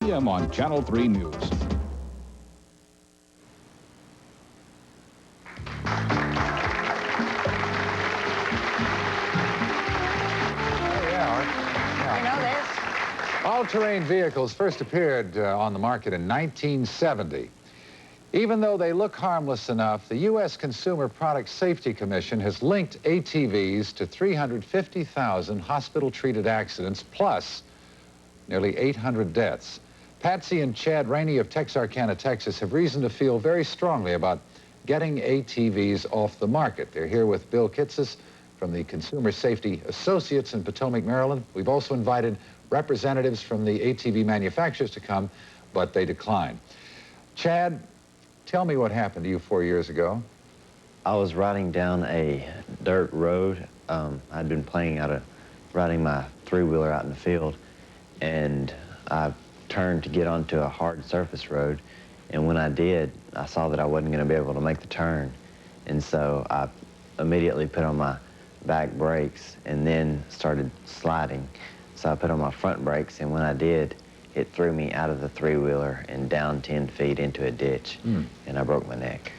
p.m. on Channel 3 News. All-terrain vehicles first appeared on the market in 1970. Even though they look harmless enough, the U.S. Consumer Product Safety Commission has linked ATVs to 350,000 hospital-treated accidents, plus nearly 800 deaths. Patsy and Chad Raney of Texarkana, Texas, have reason to feel very strongly about getting ATVs off the market. They're here with Bill KITZES from the Consumer Safety Associates in Potomac, Maryland. We've also invited representatives from the ATV manufacturers to come, but they declined. Chad, tell me what happened to you 4 years ago. I was riding down a dirt road. I'd been riding my three-wheeler out in the field, and I turned to get onto a hard surface road, and when I did, I saw that I wasn't going to be able to make the turn, and so I immediately put on my back brakes and then started sliding. So I put on my front brakes, and when I did, it threw me out of the three-wheeler and down 10 feet into a ditch, and I broke my neck.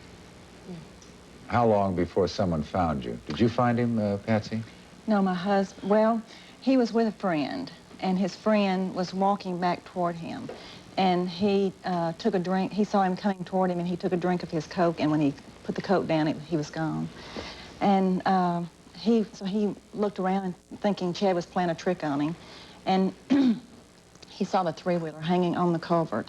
How long before someone found you? Did you find him, Patsy? No, my husband, well, he was with a friend, and his friend was walking back toward him, and he took a drink. He saw him coming toward him, and he took a drink of his Coke, and when he put the Coke down, he was gone. And so he looked around thinking Chad was playing a trick on him, and he saw the three-wheeler hanging on the culvert,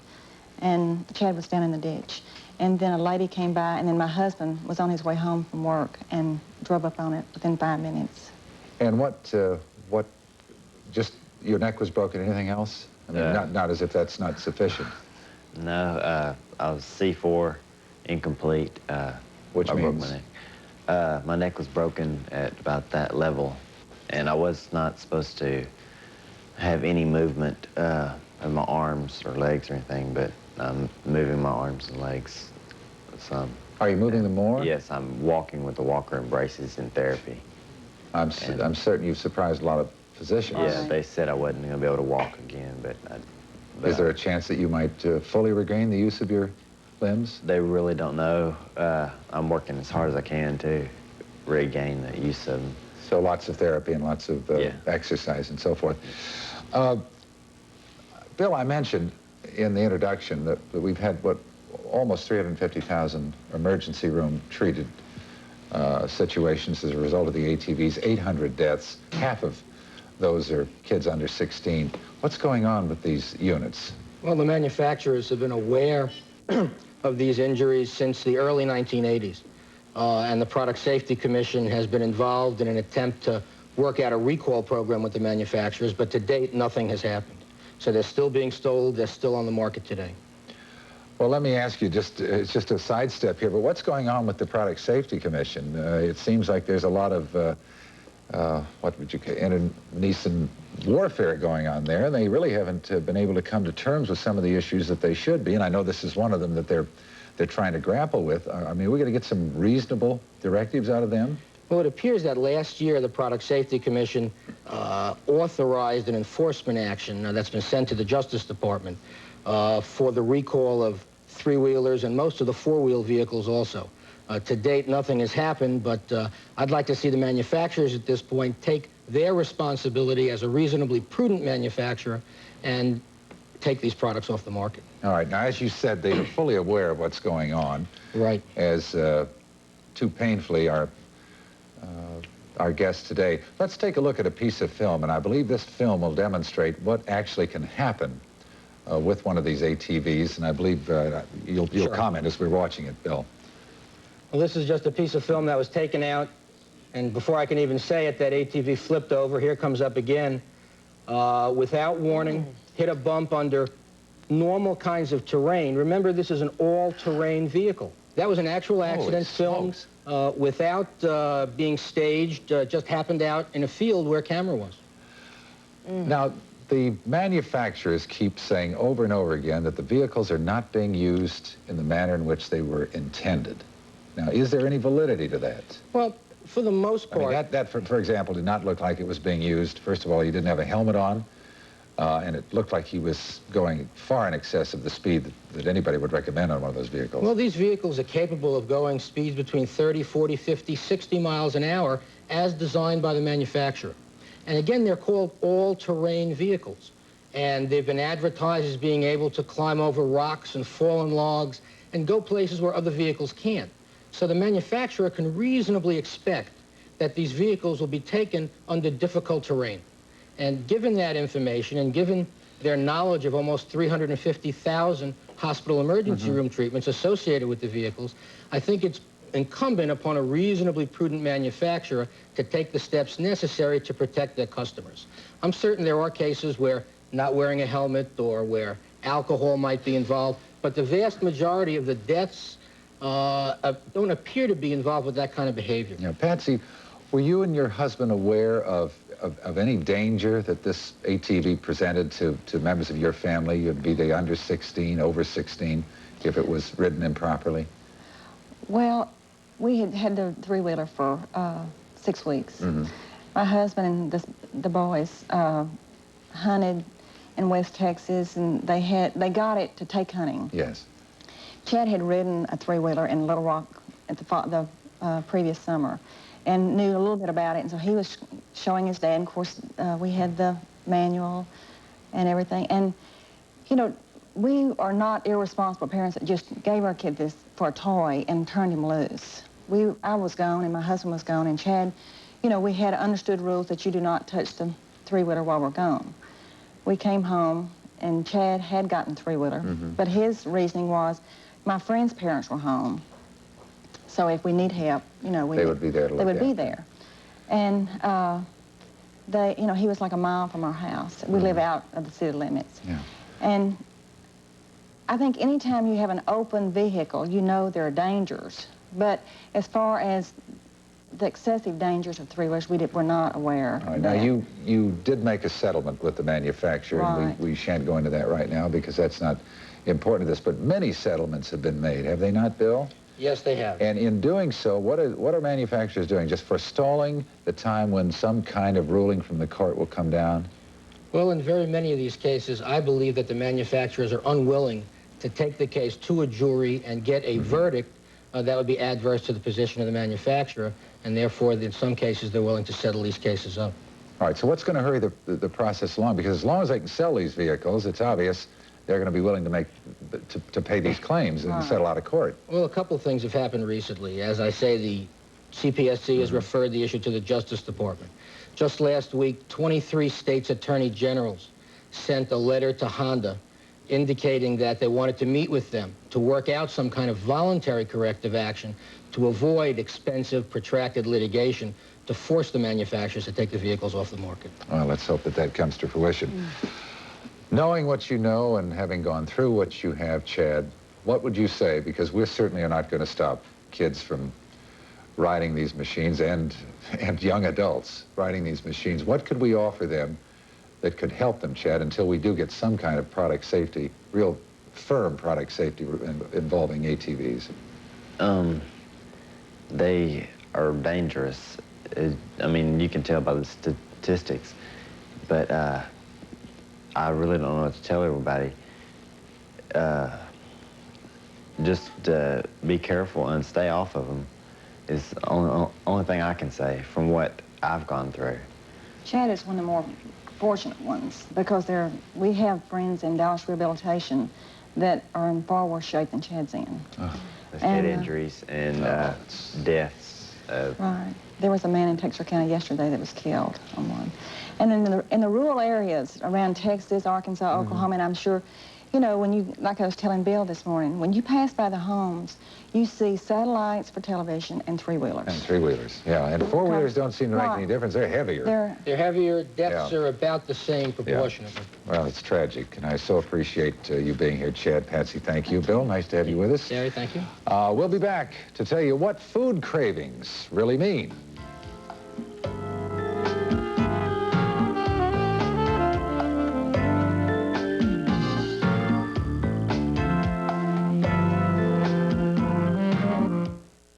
and Chad was down in the ditch. And then a lady came by, and then my husband was on his way home from work and drove up on it within 5 minutes. And just your neck was broken, anything else? I mean, not as if that's not sufficient. No, I was C4, incomplete. Which means? I broke my neck. My neck was broken at about that level, and I was not supposed to have any movement of my arms or legs or anything, but I'm moving my arms and legs some. Are you moving them more? Yes, I'm walking with a walker and braces in therapy. I'm certain you've surprised a lot of physicians. Yeah, they said I wasn't going to be able to walk again, but is there a chance that you might fully regain the use of your limbs? They really don't know. I'm working as hard as I can to regain the use of them. So lots of therapy and lots of exercise and so forth. Bill, I mentioned in the introduction that we've had, almost 350,000 emergency room treated situations as a result of the ATVs, 800 deaths. Half of those are kids under 16. What's going on with these units? Well, the manufacturers have been aware of these injuries since the early 1980s. And the Product Safety Commission has been involved in an attempt to work out a recall program with the manufacturers, but to date, nothing has happened. So they're still being sold, they're still on the market today. Well, let me ask you, it's just a sidestep here, but what's going on with the Product Safety Commission? It seems like there's a lot of, what would you call, internecine warfare going on there, and they really haven't been able to come to terms with some of the issues that they should be, and I know this is one of them that they're trying to grapple with. I mean, we're going to get some reasonable directives out of them? Well, it appears that last year the Product Safety Commission authorized an enforcement action that's been sent to the Justice Department for the recall of three-wheelers and most of the four-wheel vehicles also. To date, nothing has happened, but I'd like to see the manufacturers at this point take their responsibility as a reasonably prudent manufacturer and take these products off the market. All right. Now, as you said, they are fully aware of what's going on. Right. As too painfully our guest today. Let's take a look at a piece of film, and I believe this film will demonstrate what actually can happen with one of these ATVs, and I believe you'll Sure. comment as we're watching it, Bill. Well, this is just a piece of film that was taken out, and before I can even say it, that ATV flipped over. Here comes up again. Without warning, hit a bump under normal kinds of terrain. Remember, this is an all-terrain vehicle. That was an actual accident filmed without being staged, just happened out in a field where a camera was. Now, the manufacturers keep saying over and over again that the vehicles are not being used in the manner in which they were intended. Now, is there any validity to that? Well, for the most part... I mean, that for example, did not look like it was being used. First of all, you didn't have a helmet on. and it looked like he was going far in excess of the speed that anybody would recommend on one of those vehicles. Well, these vehicles are capable of going speeds between 30, 40, 50, 60 miles an hour as designed by the manufacturer. And again, they're called all-terrain vehicles. And they've been advertised as being able to climb over rocks and fallen logs and go places where other vehicles can't. So the manufacturer can reasonably expect that these vehicles will be taken under difficult terrain. And given that information and given their knowledge of almost 350,000 hospital emergency room treatments associated with the vehicles, I think it's incumbent upon a reasonably prudent manufacturer to take the steps necessary to protect their customers. I'm certain there are cases where not wearing a helmet or where alcohol might be involved, but the vast majority of the deaths don't appear to be involved with that kind of behavior. Now, Patsy, were you and your husband aware of any danger that this ATV presented to members of your family, be they under 16, over 16, if it was ridden improperly? Well, we had had the three-wheeler for 6 weeks. My husband and the boys hunted in West Texas, and they got it to take hunting. Yes. Chad had ridden a three-wheeler in Little Rock at the previous summer and knew a little bit about it, and so he was showing his dad, and of course we had the manual and everything. And, you know, we are not irresponsible parents that just gave our kid this for a toy and turned him loose. I was gone and my husband was gone, and Chad, you know, we had understood rules that you do not touch the three-wheeler while we're gone. We came home and Chad had gotten three-wheeler, but his reasoning was my friend's parents were home, so if we need help, you know, they would be there to look They would after. be there. And you know, he was like a mile from our house. We live out of the city limits. Yeah. And I think anytime you have an open vehicle, you know there are dangers. But as far as the excessive dangers of three-wheelers, we're not aware. All right, now you did make a settlement with the manufacturer, and Right. we shan't go into that right now because that's not important to this, but many settlements have been made, have they not, Bill? Yes, they have. And in doing so, what are manufacturers doing? Just forestalling the time when some kind of ruling from the court will come down? Well, in very many of these cases, I believe that the manufacturers are unwilling to take the case to a jury and get a verdict that would be adverse to the position of the manufacturer, and therefore, in some cases, they're willing to settle these cases up. All right, so what's going to hurry the process along? Because as long as they can sell these vehicles, it's obvious they're going to be willing to pay these claims and settle out of court. Well, a couple of things have happened recently. As I say, the CPSC has referred the issue to the Justice Department. Just last week, 23 states' attorney generals sent a letter to Honda indicating that they wanted to meet with them to work out some kind of voluntary corrective action to avoid expensive, protracted litigation to force the manufacturers to take the vehicles off the market. Well, let's hope that that comes to fruition. Knowing what you know and having gone through what you have, Chad, what would you say? Because we certainly are not going to stop kids from riding these machines and young adults riding these machines. What could we offer them that could help them, Chad, until we do get some kind of product safety, real firm product safety involving ATVs? They are dangerous. I mean, you can tell by the statistics, but I really don't know what to tell everybody. Just be careful and stay off of them is the only thing I can say from what I've gone through. Chad is one of the more fortunate ones because we have friends in Dallas Rehabilitation that are in far worse shape than Chad's in. With head injuries and deaths. Right. There was a man in Texas County yesterday that was killed on one. And in the rural areas around Texas, Arkansas, Oklahoma, and I'm sure, you know, like I was telling Bill this morning, when you pass by the homes, you see satellites for television and three-wheelers. And three-wheelers, yeah. And four-wheelers don't seem to make any difference. They're heavier. They're heavier. Deaths are about the same proportionately. Well, it's tragic, and I so appreciate you being here, Chad. Patsy, thank you. Bill, nice to have you with us. Gary, thank you. We'll be back to tell you what food cravings really mean.